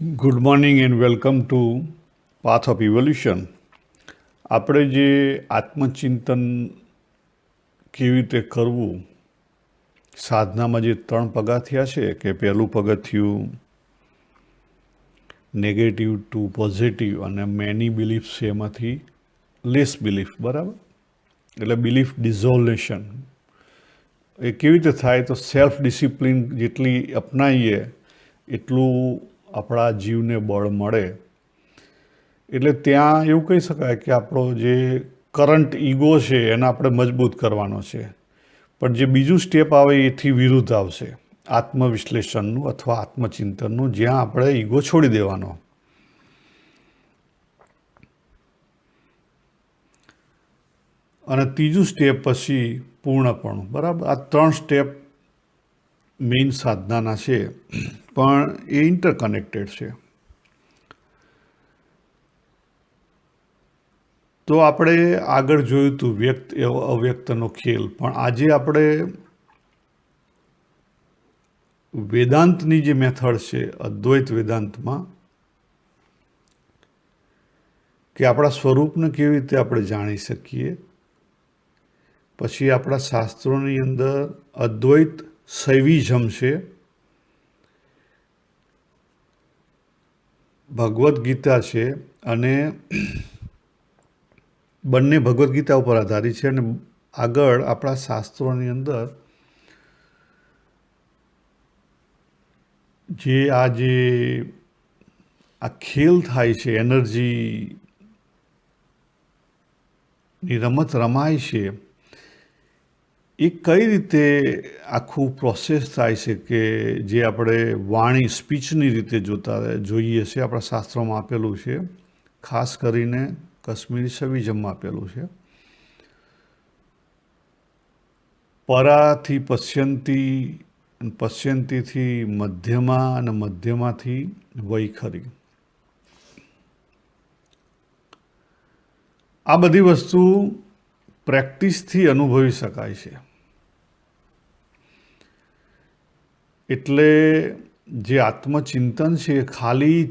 Good morning and welcome to path of evolution. આપણે જે આત્મચિંતન કેવી રીતે કરવું, સાધનામાં જે 3 પગથિયાં છે કે પહેલું પગથિયું નેગેટિવ ટુ પોઝિટિવ અને મેની બિલીફ છે એમાંથી લેસ બિલીફ, બરાબર? એટલે બિલીફ ડિઝોલ્યુશન એ કેવી રીતે થાય? તો સેલ્ફ ડિસિપ્લિન જેટલી અપનાવીએ એટલું આપણા જીવને બળ મળે. એટલે ત્યાં એવું કહી શકાય કે આપણો જે કરંટ ઈગો છે એને આપણે મજબૂત કરવાનો છે, પણ જે બીજું સ્ટેપ આવે એથી વિરુદ્ધ આવશે, આત્મવિશ્લેષણનું અથવા આત્મચિંતનનું, જ્યાં આપણે ઈગો છોડી દેવાનો. અને ત્રીજું સ્ટેપ પછી પૂર્ણપણું, બરાબર? આ 3 સ્ટેપ મેઇન સાધનાના છે, પણ એ ઇન્ટરકનેક્ટેડ છે. તો આપણે આગળ જોયું હતું વ્યક્ત અવ્યક્તનો ખેલ, પણ આજે આપણે વેદાંતની જે મેથડ છે, અદ્વૈત વેદાંતમાં, કે આપણા સ્વરૂપને કેવી રીતે આપણે જાણી શકીએ. પછી આપણા શાસ્ત્રોની અંદર અદ્વૈત શૈવિઝમ છે, ભગવદ્ ગીતા છે, અને બંને ભગવદ્ ગીતા ઉપર આધારિત છે. અને આગળ આપણા શાસ્ત્રોની અંદર જે આ ખેલ થાય છે, એનર્જીની રમત રમાય છે, એ કઈ રીતે આખું પ્રોસેસ થાય છે કે જે આપણે વાણી સ્પીચની રીતે જોઈએ છે, આપણા શાસ્ત્રોમાં આપેલું છે, ખાસ કરીને કાશ્મીરી શૈવિઝમમાં આપેલું છે. પરાથી પશ્યંતી, પશ્યંતીથી મધ્યમાં, અને મધ્યમાંથી વૈખરી. આ બધી વસ્તુ પ્રેક્ટિસથી અનુભવી શકાય છે. એટલે જે આત્મચિંતન છે એ ખાલી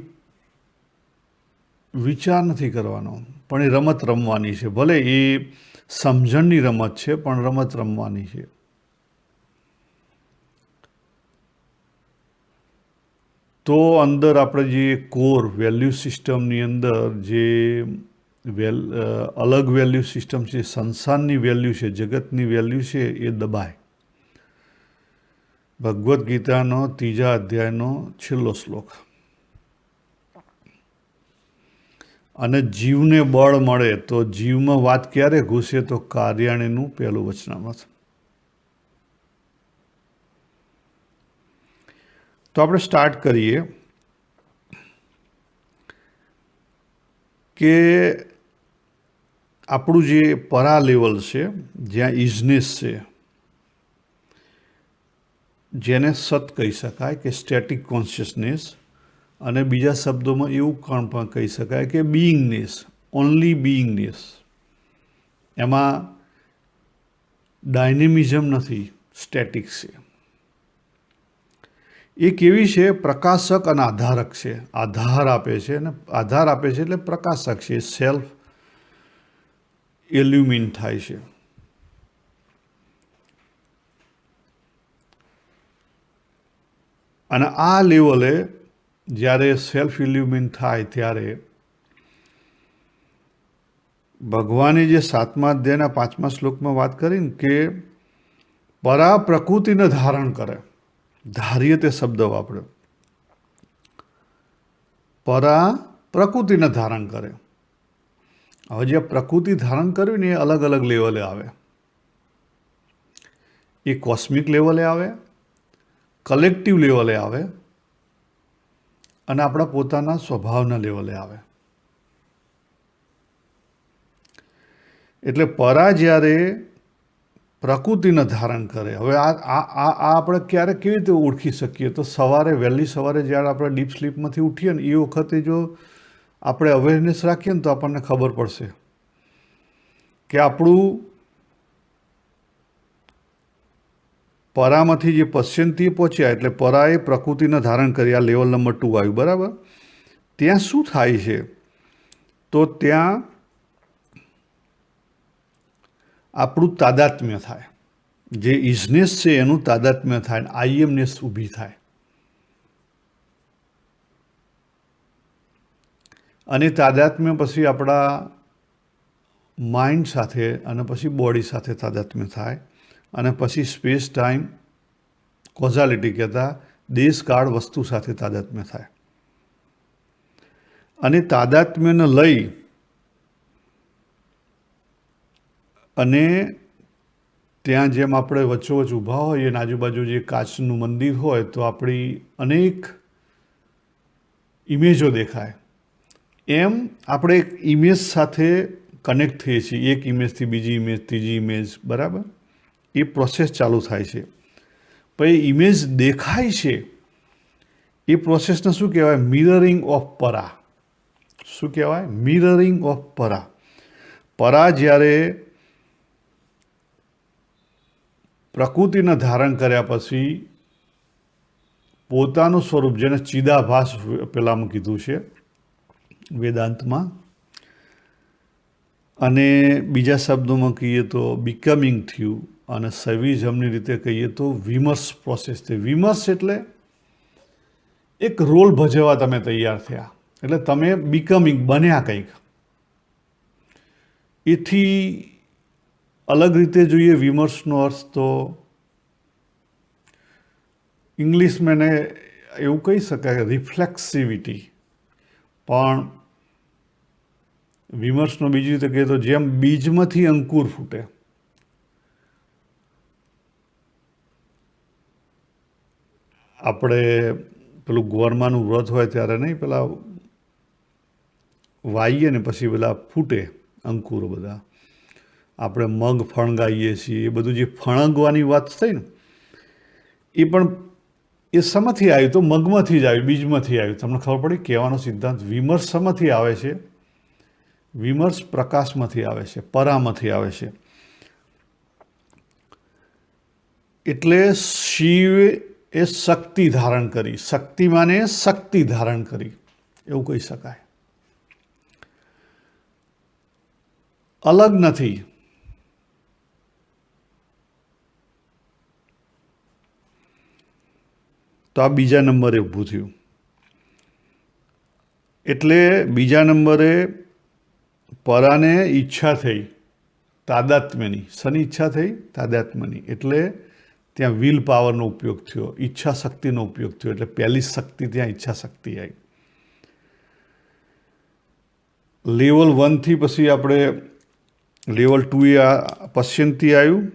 વિચાર નથી કરવાનો, પણ એ રમત રમવાની છે. ભલે એ સમજણની રમત છે, પણ રમત રમવાની છે. તો અંદર આપણે જે કોર વેલ્યુ સિસ્ટમની અંદર જે અલગ વેલ્યુ સિસ્ટમ છે, સંસારની વેલ્યુ છે, જગતની વેલ્યુ છે, એ દબાય. ભગવદ્ ગીતાનો 3જા અધ્યાયનો છેલ્લો શ્લોક. અને જીવને બળ મળે તો જીવમાં વાત ક્યારે ઘૂસે? તો કાર્યાણીનું પહેલું વચનામૃત. તો આપણે સ્ટાર્ટ કરીએ કે આપણું જે પરા લેવલ છે, જ્યાં ઇઝનેસ છે, જેને સત કહી શકાય કે સ્ટેટિક કોન્શિયસનેસ, અને બીજા શબ્દોમાં એવું પણ કહી શકાય કે બીઇંગનેસ, ઓનલી બીઇંગનેસ. એમાં ડાયનેમિઝમ નથી, સ્ટેટિક છે. એ કેવી છે? પ્રકાશક અને આધારક છે. આધાર આપે છે, અને આધાર આપે છે એટલે પ્રકાશક છે, સેલ્ફ એલ્યુમિન થાય છે. અને આ લેવલે જ્યારે સેલ્ફ ઇલ્યુમિન થાય ત્યારે ભગવાને જે 7મા અધ્યાયના 5મા શ્લોકમાં વાત કરી ને કે પરા પ્રકૃતિને ધારણ કરે. ધાર્ય તે શબ્દ વાપર્યો. પરા પ્રકૃતિને ધારણ કરે. હવે જે પ્રકૃતિ ધારણ કર્યું ને એ અલગ અલગ લેવલે આવે. એ કોસ્મિક લેવલે આવે, કલેક્ટિવ લેવલે આવે, અને આપણા પોતાના સ્વભાવના લેવલે આવે. એટલે પરા જ્યારે પ્રકૃતિને ધારણ કરે. હવે આ આપણે ક્યારે કેવી રીતે ઓળખી શકીએ? તો વહેલી સવારે જ્યારે આપણે ડીપ સ્લીપમાંથી ઉઠીએ ને એ વખતે જો આપણે અવેરનેસ રાખીએ ને તો આપણને ખબર પડશે કે આપણું પરામાંથી જે પશ્યંતી પહોંચ્યા, એટલે પરાએ પ્રકૃતિને ધારણ કરી. આ લેવલ નંબર 2 આવ્યું, બરાબર? ત્યાં શું થાય છે? તો ત્યાં આપણું તાદાત્મ્ય થાય, જે ઇઝનેસ છે એનું તાદાત્મ્ય થાય, અને આઈએમનેસ ઊભી થાય. અને તાદાત્મ્ય પછી આપણા માઇન્ડ સાથે અને પછી બોડી સાથે તાદાત્મ્ય થાય, અને પછી સ્પેસ ટાઈમ કોઝાલિટી કહેતા દેશકાળ વસ્તુ સાથે તાદાત્મ્ય થાય. અને તાદાત્મ્યને લઈ અને ત્યાં જેમ આપણે વચ્ચોવચ્ચ ઊભા હોઈએ અને આજુબાજુ જે કાચનું મંદિર હોય તો આપણી અનેક ઇમેજો દેખાય, એમ આપણે એક ઇમેજ સાથે કનેક્ટ થઈએ છીએ, એક ઇમેજથી બીજી ઇમેજ, ત્રીજી ઇમેજ, બરાબર? એ પ્રોસેસ ચાલુ થાય છે. પછી ઇમેજ દેખાય છે એ પ્રોસેસને શું કહેવાય? મિરરિંગ ઓફ પરા. શું કહેવાય? મિરરિંગ ઓફ પરા. પરા જ્યારે પ્રકૃતિને ધારણ કર્યા પછી પોતાનું સ્વરૂપ, જેને ચિદાભાસ પેલામાં કીધું છે વેદાંતમાં, અને બીજા શબ્દોમાં કહીએ તો બિકમિંગ થયું, અને સવિઝમની રીતે કહીએ તો વિમર્શ પ્રોસેસ થઈ. વિમર્શ એટલે એક રોલ ભજવવા તમે તૈયાર થયા, એટલે તમે બિકમિંગ બન્યા કંઈક. એથી અલગ રીતે જોઈએ વિમર્શનો અર્થ તો ઇંગ્લિશમાં એને એવું કહી શકાય રિફ્લેક્સિવિટી, પણ વિમર્શનો બીજી રીતે કહીએ તો જેમ બીજમાંથી અંકુર ફૂટે, આપણે પેલું ગોરમાનું વ્રત હોય ત્યારે નહીં, પેલા વાઈએ ને પછી પેલા ફૂટે અંકુરો બધા, આપણે મગ ફણગાવીએ છીએ, એ બધું જે ફણગવાની વાત થઈ ને, એ પણ એ શેમાંથી આવ્યું? તો મગમાંથી જ આવ્યું, બીજમાંથી આવ્યું. તમને ખબર પડી કહેવાનો સિદ્ધાંત? વિમર્શ શેમાંથી આવે છે? વિમર્શ પ્રકાશમાંથી આવે છે, પરામાંથી આવે છે. એટલે શિવ એ શક્તિ ધારણ કરી, શક્તિમાને શક્તિ ધારણ કરી, એવું કહી શકાય. અલગ નથી. તો આ બીજા નંબરે ઊભું થયું. એટલે બીજા નંબરે પરાને ઈચ્છા થઈ તાદાત્મ્યની. શની ઈચ્છા થઈ? તાદાત્મ્યની. એટલે ત્યાં વિલ પાવરનો ઉપયોગ થયો, ઈચ્છા શક્તિનો ઉપયોગ થયો. એટલે પહેલી શક્તિ ત્યાં ઈચ્છા શક્તિ આવી. લેવલ 1થી પછી આપણે લેવલ 2 એ પશ્ચિમથી આવ્યું.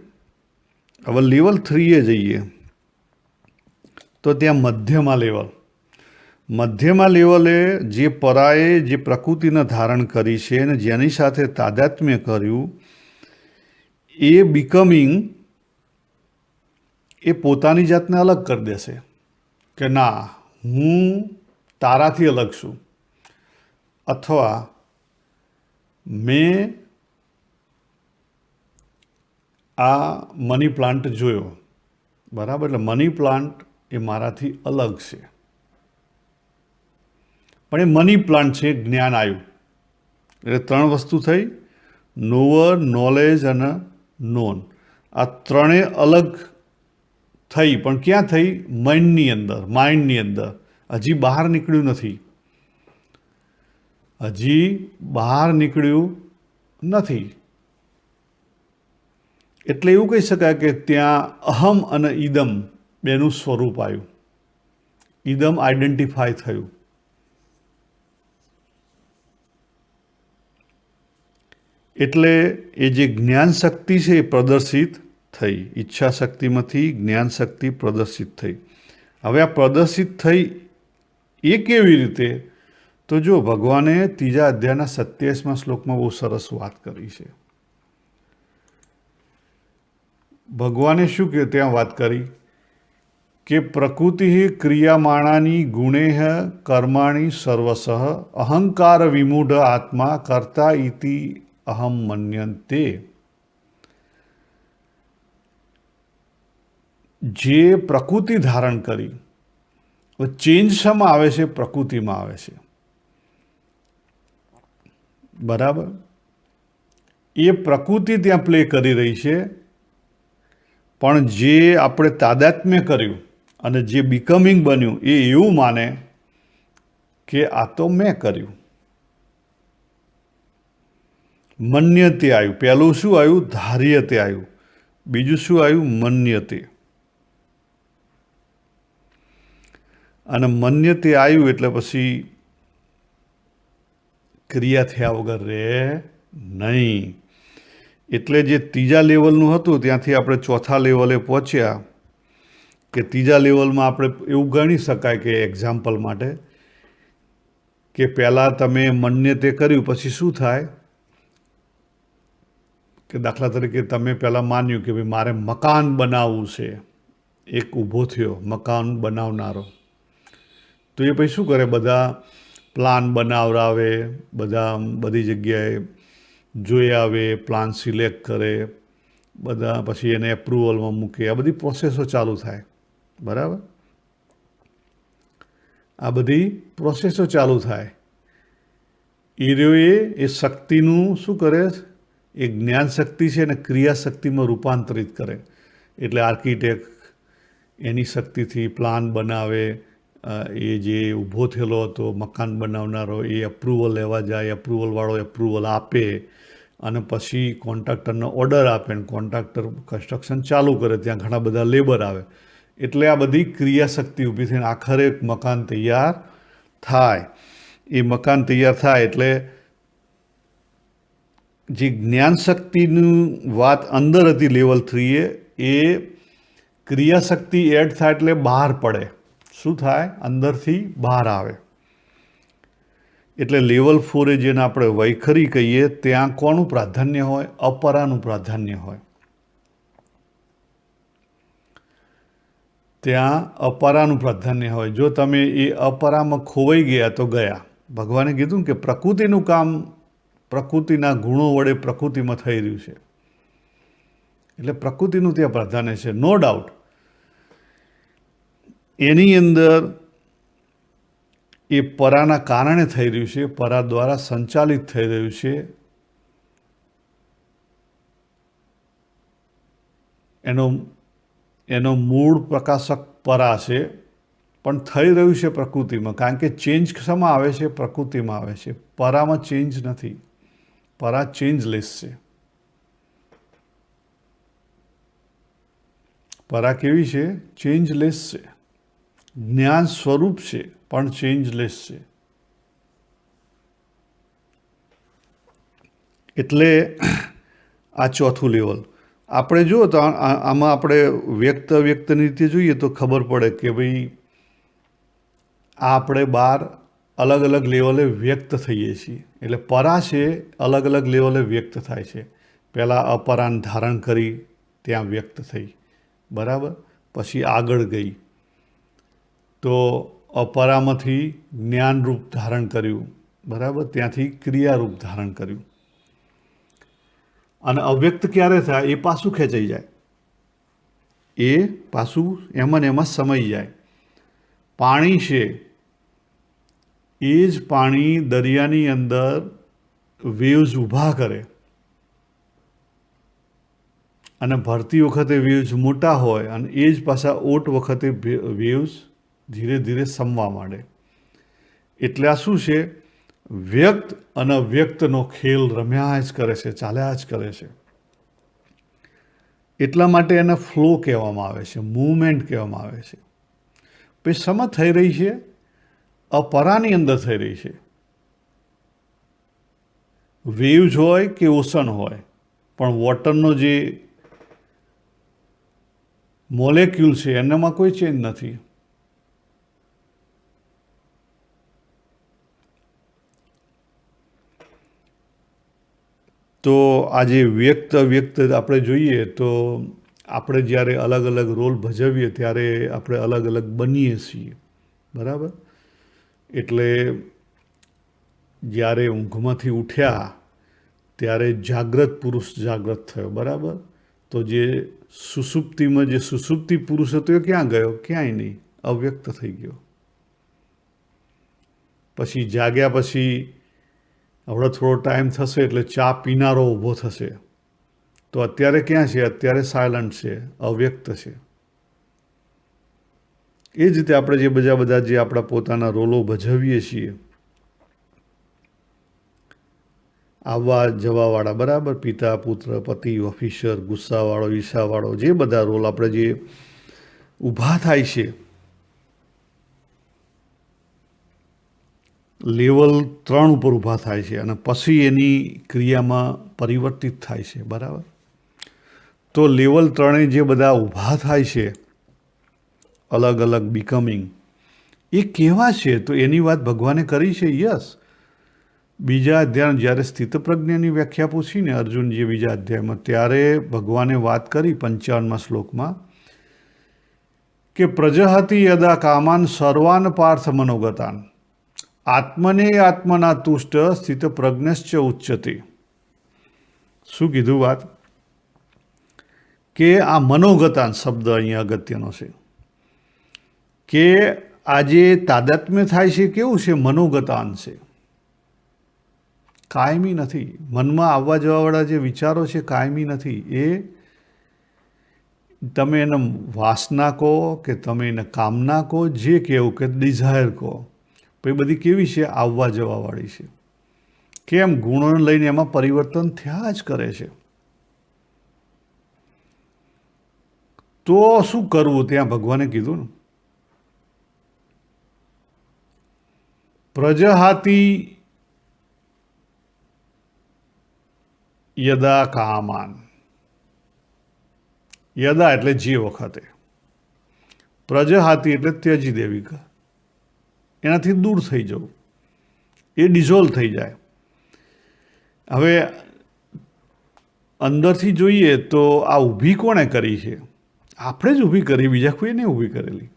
હવે લેવલ 3 એ જઈએ તો ત્યાં મધ્યમાં લેવલ. મધ્યમાં લેવલે જે પરાએ જે પ્રકૃતિને ધારણ કરી છે અને જેની સાથે તાદાત્મ્ય કર્યું, એ બિકમિંગ એ પોતાની જાતને અલગ કરી દેશે કે ના, હું તારાથી અલગ છું, અથવા મેં આ મની પ્લાન્ટ જોયો, બરાબર? એટલે મની પ્લાન્ટ એ મારાથી અલગ છે, પણ એ મની પ્લાન્ટ છે. જ્ઞાન આવ્યું એટલે 3 વસ્તુ થઈ: નોવર, નોલેજ અને નોન. આ ત્રણેય અલગ થઈ, પણ ક્યાં થઈ? માઇન્ડની અંદર, માઇન્ડની અંદર. હજી બહાર નીકળ્યું નથી, હજી બહાર નીકળ્યું નથી. એટલે એવું કહી શકાય કે ત્યાં અહમ અને ઇદમ બેનું સ્વરૂપ આવ્યું. ઇદમ આઈડેન્ટિફાય થયું. એટલે એ જે જ્ઞાન શક્તિ છે એ પ્રદર્શિત થઈ. ઈચ્છા શક્તિમાંથી જ્ઞાન શક્તિ પ્રદર્શિત થઈ. હવે આ પ્રદર્શિત થઈ એ કેવી રીતે? તો જો ભગવાને 3જા અધ્યાયના 27મા શ્લોકમાં બહુ સરસ વાત કરી છે. ભગવાને શું કે ત્યાં વાત કરી કે પ્રકૃતિ ક્રિયામાણાની ગુણેહ કર્માણી સર્વસઃ અહંકાર વિમૂઢ આત્મા કર્તા ઇતિ અહમ મન્યન્તે. જે પ્રકૃતિ ધારણ કરી, ચેન્જ શામાં આવે છે? પ્રકૃતિમાં આવે છે. બરાબર. એ પ્રકૃતિ ત્યાં પ્લે કરી રહી છે, પણ જે આપણે તાદાત્મ્ય કર્યું અને જે બિકમિંગ બન્યું એ એવું માને કે આ તો મેં કર્યું. મન્યતે આવ્યું. પહેલું શું આવ્યું? ધાર્યતે આવ્યું. બીજું શું આવ્યું? મન્યતે. અને મન્યતે આવ્યું એટલે પછી ક્રિયા થયા વગર રહે નહીં. એટલે જે ત્રીજા લેવલનું હતું ત્યાંથી આપણે ચોથા લેવલે પહોંચ્યા કે ત્રીજા લેવલમાં આપણે એવું ગણી શકાય કે એક્ઝામ્પલ માટે કે પહેલાં તમે મન્યતે કર્યું પછી શું થાય કે દાખલા તરીકે તમે પહેલાં માન્યું કે ભાઈ મારે મકાન બનાવવું છે. એક ઊભો થયો મકાન બનાવનારો, તો એ પછી શું કરે? બધા પ્લાન બનાવરાવે, બધી જગ્યાએ જોઈ આવે, પ્લાન સિલેક્ટ કરે, બધા પછી એને એપ્રુવલમાં મૂકે. આ બધી પ્રોસેસો ચાલુ થાય. બરાબર. આ બધી પ્રોસેસો ચાલુ થાય. એ શક્તિનું શું કરે? એ જ્ઞાન શક્તિ છે અને ક્રિયા શક્તિમાં રૂપાંતરિત કરે. એટલે આર્કિટેક્ટ એની શક્તિથી પ્લાન બનાવે, એ જે ઊભો થયેલો હતો મકાન બનાવનારો એ એપ્રુવલ લેવા જાય, એપ્રુવલવાળો એપ્રુવલ આપે અને પછી કોન્ટ્રાક્ટરનો ઓર્ડર આપે ને કોન્ટ્રાક્ટર કન્સ્ટ્રક્શન ચાલુ કરે. ત્યાં ઘણા બધા લેબર આવે. એટલે આ બધી ક્રિયાશક્તિ ઊભી થઈને આખરે એક મકાન તૈયાર થાય. એ મકાન તૈયાર થાય એટલે જે જ્ઞાન શક્તિનું વાત અંદર હતી લેવલ 3 એ ક્રિયાશક્તિ એડ થાય એટલે બહાર પડે. શું થાય? અંદરથી બહાર આવે. એટલે લેવલ 4 જેને આપણે વૈખરી કહીએ ત્યાં કોનું પ્રાધાન્ય હોય? અપરાનું પ્રાધાન્ય હોય. ત્યાં અપરાનું પ્રાધાન્ય હોય. જો તમે એ અપરામાં ખોવાઈ ગયા તો ગયા. ભગવાને કીધું કે પ્રકૃતિનું કામ પ્રકૃતિના ગુણો વડે પ્રકૃતિમાં થઈ રહ્યું છે. એટલે પ્રકૃતિનું ત્યાં પ્રાધાન્ય છે, નો ડાઉટ. એની અંદર એ પરાના કારણે થઈ રહ્યું છે, પરા દ્વારા સંચાલિત થઈ રહ્યું છે. એનો મૂળ પ્રકાશક પરા છે, પણ થઈ રહ્યું છે પ્રકૃતિમાં. કારણ કે ચેન્જ શેમાં આવે છે? પ્રકૃતિમાં આવે છે. પરામાં ચેન્જ નથી. પરા ચેન્જલેસ છે. પરા કેવી છે? ચેન્જલેસ છે. જ્ઞાન સ્વરૂપ છે પણ ચેન્જલેસ છે. એટલે આ ચોથું લેવલ. આપણે જુઓ તો આમાં આપણે વ્યક્તની રીતે જોઈએ તો ખબર પડે કે ભાઈ આ આપણે બાર અલગ અલગ લેવલે વ્યક્ત થઈએ છીએ. એટલે પરા છે અલગ અલગ લેવલે વ્યક્ત થાય છે. પહેલાં અપરાન ધારણ કરી ત્યાં વ્યક્ત થઈ. બરાબર. પછી આગળ ગઈ તો અપરામાંથી જ્ઞાનરૂપ ધારણ કર્યું. બરાબર. ત્યાંથી ક્રિયારૂપ ધારણ કર્યું. અને અવ્યક્ત ક્યારે થાય? એ પાછું ખેંચાઈ જાય. એ પાછું એમાં સમાઈ જાય. પાણી છે એ જ પાણી દરિયાની અંદર વેવ્સ ઊભા કરે અને ભરતી વખતે વેવ્સ મોટા હોય અને એ જ પાછા ઓટ વખતે વેવ્સ ધીરે ધીરે સમવા માંડે. એટલે આ શું છે? વ્યક્ત અને અવ્યક્તનો ખેલ રમ્યા જ કરે છે, ચાલ્યા જ કરે છે. એટલા માટે એને ફ્લો કહેવામાં આવે છે, મૂવમેન્ટ કહેવામાં આવે છે. પછી સમજ થઈ રહી છે? અપરાની અંદર થઈ રહી છે. વેવ્સ હોય કે ઓશન હોય, પણ વોટરનો જે મોલેક્યુલ છે એનામાં કોઈ ચેન્જ નથી. તો આજે વ્યક્ત અવ્યક્ત આપણે જોઈએ તો આપણે જ્યારે અલગ અલગ રોલ ભજવીએ ત્યારે આપણે અલગ અલગ બનીએ છીએ. બરાબર. એટલે જ્યારે ઊંઘમાંથી ઉઠ્યા ત્યારે જાગ્રત પુરુષ જાગ્રત થયો. બરાબર. તો જે સુષુપ્તિમાં જે સુષુપ્તિ પુરુષ હતો એ ક્યાં ગયો? ક્યાંય નહીં, અવ્યક્ત થઈ ગયો. પછી જાગ્યા પછી હવે થોડો ટાઈમ થશે એટલે ચા પીનારો ઊભો થશે. તો અત્યારે ક્યાં છે? અત્યારે સાયલન્ટ છે, અવ્યક્ત છે. એ જ રીતે આપણે જે બધા જે આપણા પોતાના રોલો ભજવીએ છીએ, આવવા જવાવાળા, બરાબર, પિતા, પુત્ર, પતિ, ઓફિસર, ગુસ્સાવાળો, ઈર્ષાવાળો, જે બધા રોલ આપણે જે ઊભા થાય છે, લેવલ 3 ઉપર ઊભા થાય છે અને પછી એની ક્રિયામાં પરિવર્તિત થાય છે, બરાબર. તો લેવલ 3 જે બધા ઊભા થાય છે, અલગ અલગ બિકમિંગ, એ કેવા છે? તો એની વાત ભગવાને કરી છે. યસ, બીજા અધ્યાય જ્યારે સ્થિતપ્રજ્ઞની વ્યાખ્યા પૂછીને અર્જુનજી બીજા અધ્યાયમાં, ત્યારે ભગવાને વાત કરી 55મા શ્લોકમાં કે પ્રજહતિ યદા કામાન સર્વાન પાર્થ મનોગતાન આત્મને આત્મના તુષ્ટ સ્થિત પ્રજ્ઞશ્ચ ઉચ્ચતે. શું કીધું વાત? કે આ મનોગતાન શબ્દ અહીંયા અગત્યનો છે. કે આજે તાદાત્મ્ય થાય છે કેવું છે? મનોગતાન છે, કાયમી નથી. મનમાં આવવા જવાવાળા જે વિચારો છે કાયમી નથી. એ તમે એને વાસના કહો કે તમે એને કામના કહો, જે કહેવું કે ડિઝાયર કહો, એ બધી કેવી છે? આવવા જવાવાળી છે. કેમ? ગુણોને લઈને એમાં પરિવર્તન થયા જ કરે છે. તો શું કરવું? ત્યાં ભગવાને કીધું ને, પ્રજહાતિ યદા કામાન. યદા એટલે જે વખતે, પ્રજહાતિ એટલે ત્યજી દેવી, એનાથી દૂર થઈ જવું, એ ડિઝોલ્વ થઈ જાય. હવે અંદરથી જોઈએ તો આ ઊભી કોણે કરી છે? આપણે જ ઊભી કરી, બીજા કોઈ નહીં ઊભી કરેલી.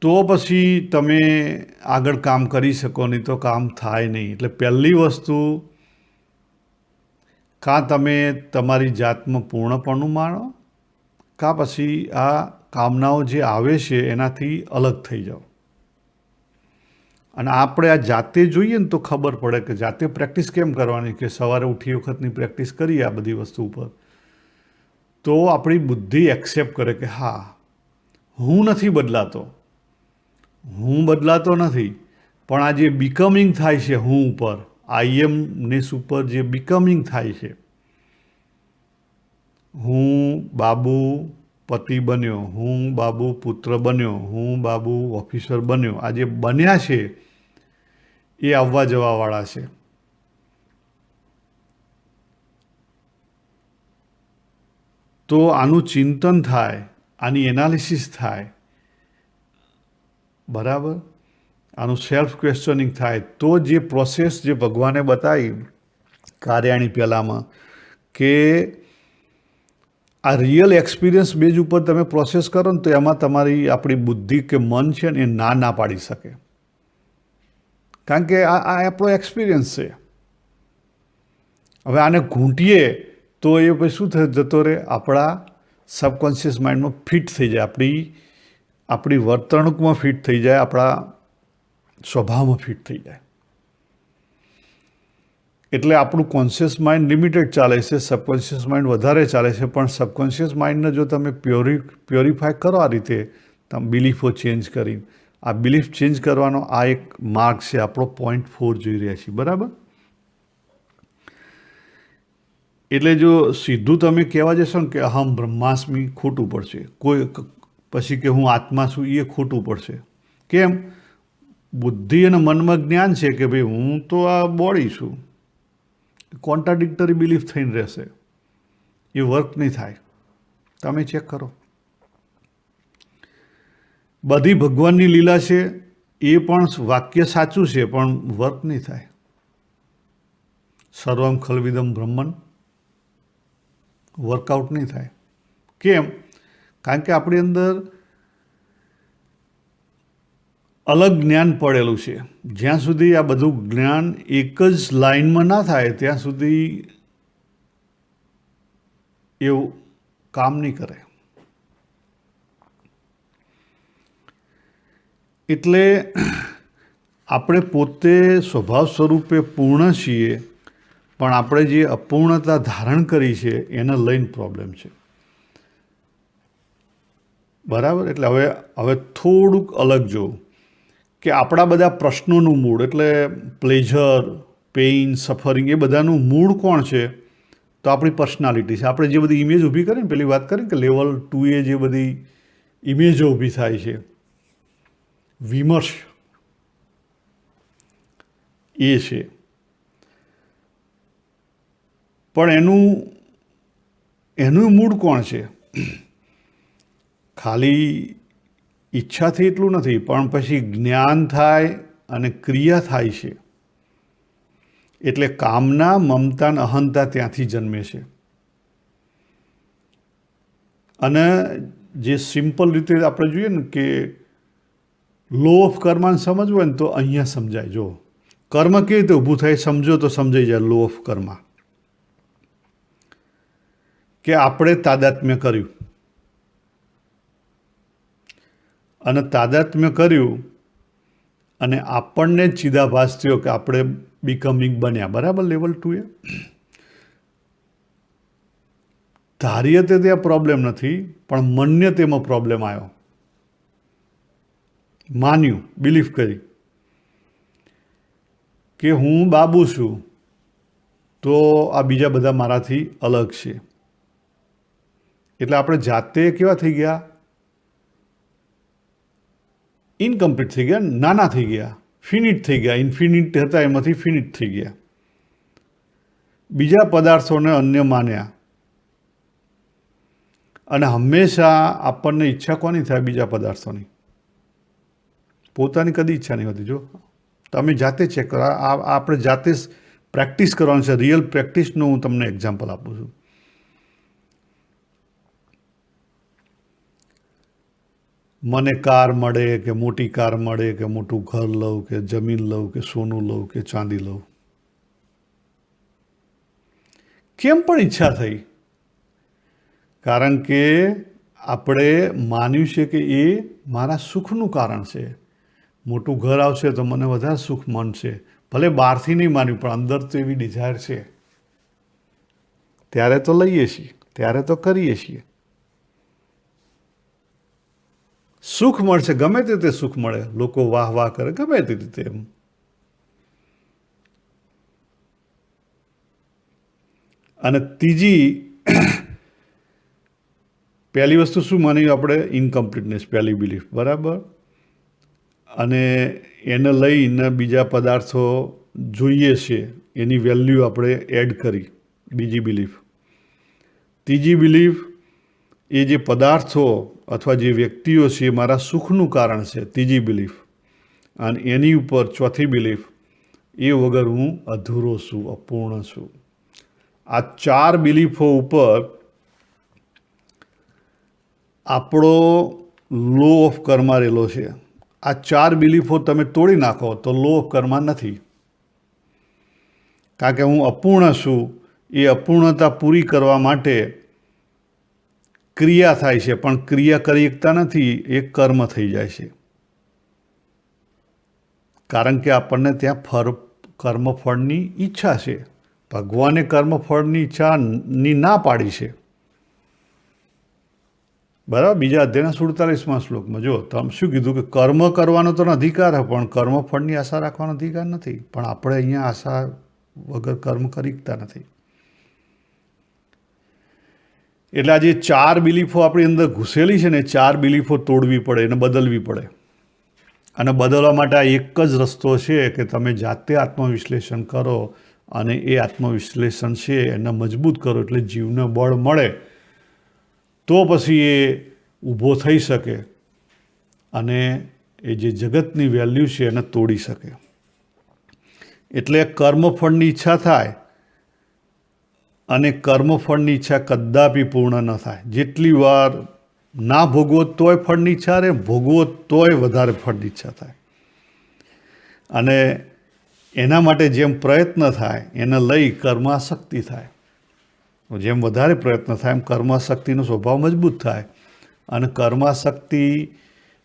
તો પછી તમે આગળ કામ કરી શકો, નહીં તો કામ થાય નહીં. એટલે પહેલી વસ્તુ, કાં તમે તમારી જાતમાં પૂર્ણપણું માણો, કાં પછી આ કામનાઓ જે આવે છે એનાથી અલગ થઈ જાઓ. અને આપણે આ જાતે જોઈએ ને તો ખબર પડે કે જાતે પ્રેક્ટિસ કેમ કરવાની. કે સવારે ઉઠી વખતની પ્રેક્ટિસ કરીએ આ બધી વસ્તુ ઉપર, તો આપણી બુદ્ધિ એક્સેપ્ટ કરે કે હા, હું નથી બદલાતો, હું બદલાતો નથી, પણ આ જે બિકમિંગ થાય છે હું ઉપર, આઈ એમનેસ ઉપર જે બિકમિંગ થાય છે, હું બાબુ પતિ બન્યો, હું બાબુ પુત્ર બન્યો, હું બાબુ ઓફિસર બન્યો, આ જે બન્યા છે એ આવવા જવાવાળા છે. તો આનું ચિંતન થાય, આની એનાલિસિસ થાય, બરાબર, આનું સેલ્ફ ક્વેશ્ચનિંગ થાય, તો જે પ્રોસેસ જે ભગવાને બતાવી કાર્યાણી પહેલાંમાં, કે આ રિયલ એક્સપિરિયન્સ બેઝ ઉપર તમે પ્રોસેસ કરો ને તો એમાં તમારી આપણી બુદ્ધિ કે મન છે ને એ ના પાડી શકે. કારણ કે આ આપણો એક્સપિરિયન્સ છે. હવે આને ઘૂંટીએ તો એ પછી શું જતો રહે? આપણા સબકોન્શિયસ માઇન્ડમાં ફિટ થઈ જાય, આપણી વર્તણૂકમાં ફિટ થઈ જાય, આપણા સ્વભાવમાં ફિટ થઈ જાય. એટલે આપણું કોન્શિયસ માઇન્ડ લિમિટેડ ચાલે છે, સબકોન્શિયસ માઇન્ડ વધારે ચાલે છે. પણ સબકોન્શિયસ માઇન્ડને જો તમે પ્યોરિફાય કરો આ રીતે, તમે બિલીફો ચેન્જ કરીને, આ બિલીફ ચેન્જ કરવાનો આ એક માર્ગ છે. આપણો પોઈન્ટ 4 જોઈ રહ્યા છીએ, બરાબર. એટલે જો સીધું તમે કહેવા જશો ને કે અહમ બ્રહ્માસ્મિ, ખોટું પડશે. કોઈ પછી કે હું આત્મા છું, એ ખોટું પડશે. કેમ? બુદ્ધિ અને મનમાં જ્ઞાન છે કે ભાઈ હું તો આ બોડી છું. કોન્ટ્રાડિક્ટરી બિલીફ થઈને રહેશે, એ વર્ક નહીં થાય. તમે ચેક કરો, બધી ભગવાનની લીલા છે, એ પણ વાક્ય સાચું છે, પણ વર્ક નહીં થાય. સર્વમ ખલવિદમ બ્રહ્મન, વર્કઆઉટ નહીં થાય. કેમ? કારણ કે આપણી અંદર અલગ જ્ઞાન પડેલું છે. જ્યાં સુધી આ બધું જ્ઞાન એક જ લાઇનમાં ના થાય ત્યાં સુધી એવું કામ નહીં કરે. એટલે આપણે પોતે સ્વભાવ સ્વરૂપે પૂર્ણ છીએ, પણ આપણે જે અપૂર્ણતા ધારણ કરી છે એને લઈને પ્રોબ્લેમ છે. બરાબર? એટલે હવે થોડુંક અલગ જોવું કે આપણા બધા પ્રશ્નોનું મૂળ એટલે પ્લેઝર, પેઇન, સફરિંગ એ બધાનું મૂળ કોણ છે? તો આપણી પર્સનાલિટી છે. આપણે જે બધી ઇમેજ ઊભી કરીને પેલી વાત કરી કે લેવલ 2 જે બધી ઇમેજો ઊભી થાય છે, વિમર્શ એ છે. પણ એનું મૂળ કોણ છે? ખાલી ઈચ્છાથી એટલું નથી, પણ પછી જ્ઞાન થાય અને ક્રિયા થાય છે. એટલે કામના, મમતા અને અહંતા ત્યાંથી જન્મે છે. અને જે સિમ્પલ રીતે આપણે જોઈએ ને કે લો ઓફ કર્માને સમજવું હોય ને તો અહીંયા સમજાય. જો કર્મ કેવી રીતે ઊભું થાય સમજો તો સમજાઈ જાય. લો ઓફ કર્મા કે આપણે તાદાત્મ્ય કર્યું અને તાદાત્મ્ય કર્યું અને આપણને જ ચિદાભાસ થયો કે આપણે બિકમિંગ બન્યા. બરાબર? લેવલ 2 ધાર્ય તે ત્યાં પ્રોબ્લેમ નથી, પણ મન્ય તેમાં પ્રોબ્લેમ આવ્યો. માન્યું, બિલીફ કરી કે હું બાબુ છું તો આ બીજા બધા મારાથી અલગ છે. એટલે આપણે જાતે કેવા થઈ ગયા? ઇનકમ્પ્લીટ થઈ ગયા, નાના થઈ ગયા, ફિનિટ થઈ ગયા. ઇન્ફિનિટ હતા એમાંથી ફિનિટ થઈ ગયા. બીજા પદાર્થોને અન્ય માન્યા. અને હંમેશા આપણને ઈચ્છા કોની થાય? બીજા પદાર્થોની. પોતાની કદી ઈચ્છા નહીં હોતી. જો તમે જાતે ચેક કરો. આપણે જાતે પ્રેક્ટિસ કરવાનું છે. રિયલ પ્રેક્ટિસનું હું તમને એક્ઝામ્પલ આપું છું. મને કાર મળે કે મોટી કાર મળે કે મોટું ઘર લઉં કે જમીન લઉં કે સોનું લઉં કે ચાંદી લઉં, કેમ પણ ઈચ્છા થઈ? કારણ કે આપણે માન્યું છે કે એ મારા સુખનું કારણ છે. મોટું ઘર આવશે તો મને વધારે સુખ મળશે. ભલે બહારથી નહીં માન્યું, પણ અંદર તો એવી ડિઝાયર છે. ત્યારે તો લઈએ છીએ, ત્યારે તો કરીએ છીએ. સુખ મળશે, ગમે તે રીતે સુખ મળે, લોકો વાહ વાહ કરે, ગમે તે રીતે. એમ અને ત્રીજી પહેલી વસ્તુ શું માની આપણે? ઇનકમ્પ્લીટનેસ, પહેલી બિલીફ. બરાબર? અને એને લઈને બીજા પદાર્થો જોઈએ છે, એની વેલ્યુ આપણે એડ કરી. બીજી બિલીફ. ત્રીજી બિલીફ, એ જે પદાર્થો અથવા જે વ્યક્તિઓ છે એ મારા સુખનું કારણ છે. ત્રીજી બિલીફ. અને એની ઉપર ચોથી બિલીફ, એ વગર હું અધૂરો છું, અપૂર્ણ છું. આ 4 બિલીફો ઉપર આપણો લો ઓફ કર્મા રહેલો છે. આ 4 બિલીફો તમે તોડી નાખો તો લો ઓફ કર્મા નથી. કારણ કે હું અપૂર્ણ છું, એ અપૂર્ણતા પૂરી કરવા માટે ક્રિયા થાય છે, પણ ક્રિયા કરી શકતા નથી, એ કર્મ થઈ જાય છે. કારણ કે આપણને ત્યાં કર્મફળની ઈચ્છા છે. ભગવાને કર્મફળની ઈચ્છાની ના પાડી છે. બરાબર? બીજા અધ્યાયના 47માં શ્લોકમાં જો તમે શું કીધું કે કર્મ કરવાનો તો અધિકાર છે, પણ કર્મફળની આશા રાખવાનો અધિકાર નથી. પણ આપણે અહીંયા આશા વગર કર્મ કરી શકતા નથી. એટલે આ જે 4 બિલીફો આપણી અંદર ઘૂસેલી છે ને, 4 બિલીફો તોડવી પડે, એને બદલવી પડે. અને બદલવા માટે આ એક જ રસ્તો છે કે તમે જાતે આત્મવિશ્લેષણ કરો અને એ આત્મવિશ્લેષણ છે એને મજબૂત કરો, એટલે જીવને બળ મળે. તો પછી એ ઊભો થઈ શકે અને એ જે જગતની વેલ્યુ છે એને તોડી શકે. એટલે કર્મફળની ઈચ્છા થાય અને કર્મફળની ઈચ્છા કદાપી પૂર્ણ ન થાય. જેટલી વાર ના ભોગવો તોય ફળની ઈચ્છા રહે, ભોગવો તોય વધારે ફળની ઈચ્છા થાય. અને એના માટે જેમ પ્રયત્ન થાય એને લઈ કર્માસક્તિ થાય. જેમ વધારે પ્રયત્ન થાય એમ કર્માસક્તિનો સ્વભાવ મજબૂત થાય. અને કર્માસક્તિ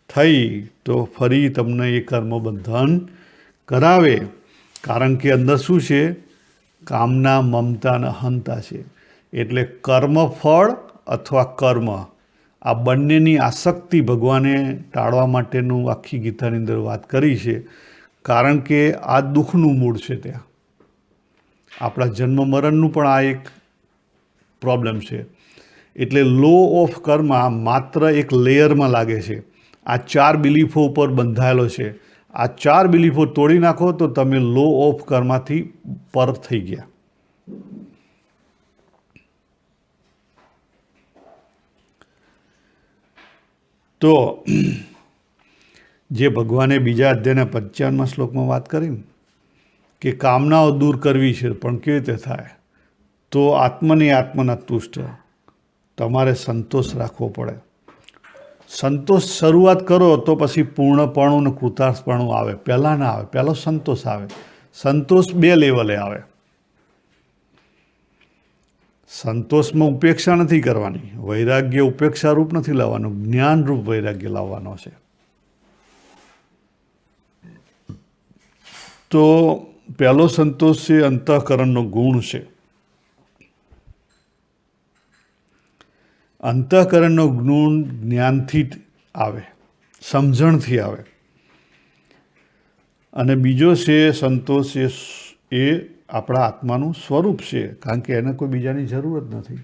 થઈ તો ફરી તમને એ કર્મબંધન કરાવે. કારણ કે અંદર શું છે? કામના, મમતા અને અહંતા છે. એટલે કર્મફળ અથવા કર્મ, આ બંનેની આસક્તિ ભગવાને ટાળવા માટેનું આખી ગીતાની અંદર વાત કરી છે. કારણ કે આ દુઃખનું મૂળ છે. ત્યાં આપણા જન્મ મરણનું પણ આ એક પ્રોબ્લેમ છે. એટલે લો ઓફ કર્મા માત્ર એક લેયરમાં લાગે છે. આ 4 બિલીફો ઉપર બંધાયેલો છે. આ 4 બિલીફો તોડી નાખો તો તમે લો ઓફ કર્માથી પર થઈ ગયા. તો જે ભગવાને બીજા અધ્યાયના 55મા શ્લોકમાં વાત કરી કે કામનાઓ દૂર કરવી છે, પણ કેવી રીતે થાય? તો આત્મને આત્મના તુષ્ટ, તમારે સંતોષ રાખવો પડે. સંતોષ શરૂઆત કરો તો પછી પૂર્ણપણું ને કૃતાર્થપણું આવે. પહેલાં ના આવે. પહેલો સંતોષ આવે. સંતોષ 2 લેવલે આવે. સંતોષમાં ઉપેક્ષા નથી કરવાની. વૈરાગ્ય ઉપેક્ષારૂપ નથી લાવવાનું, જ્ઞાનરૂપ વૈરાગ્ય લાવવાનો છે. તો પહેલો સંતોષ છે અંતઃકરણનો ગુણ છે. અંતઃકરણનો ગુણ જ્ઞાનથી આવે, સમજણથી આવે. અને બીજો છે સંતોષ, એ આપણા આત્માનું સ્વરૂપ છે. કારણ કે એને કોઈ બીજાની જરૂર જ નથી.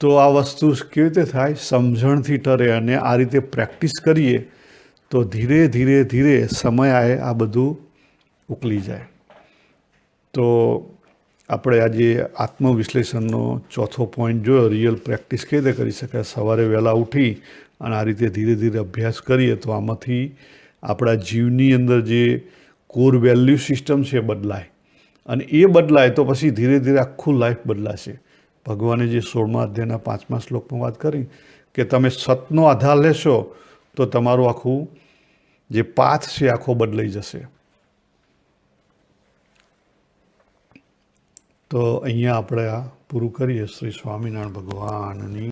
તો આ વસ્તુ કેવી રીતે થાય? સમજણથી ટરે. અને આ રીતે પ્રેક્ટિસ કરીએ તો ધીરે ધીરે ધીરે સમયાએ આ બધું ઉકલી જાય. તો આપણે આજે આત્મવિશ્લેષણનો ચોથો પોઈન્ટ જોયો. રિયલ પ્રેક્ટિસ કેવી રીતે કરી શકાય? સવારે વહેલા ઉઠી અને આ રીતે ધીરે ધીરે અભ્યાસ કરીએ તો આમાંથી આપણા જીવની અંદર જે કોર વેલ્યુ સિસ્ટમ છે બદલાય. અને એ બદલાય તો પછી ધીરે ધીરે આખું લાઈફ બદલાશે. ભગવાને જે 16મા અધ્યાયના 5મા શ્લોકમાં વાત કરી કે તમે સતનો આધાર લેશો તો તમારું આખું જે પાથ છે આખો બદલાઈ જશે. તો અહીંયા આપણે આ પૂરું કરીએ. શ્રી સ્વામિનારાયણ ભગવાનની